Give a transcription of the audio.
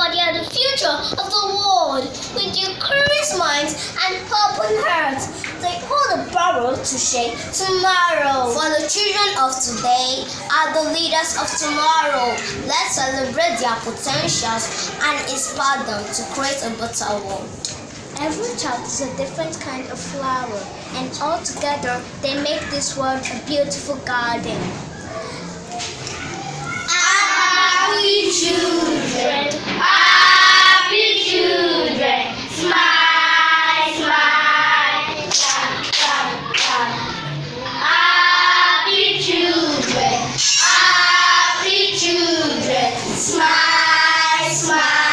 For they are the future of the world. With their curious minds and open hearts, they hold the power to shape tomorrow. For the children of today are the leaders of tomorrow. Let's celebrate their potentials and inspire them to create a better world. Every child is a different kind of flower, and all together they make this world a beautiful garden. Happy children, happy children, smile, smile, clap, clap, clap. Happy children, smile, smile.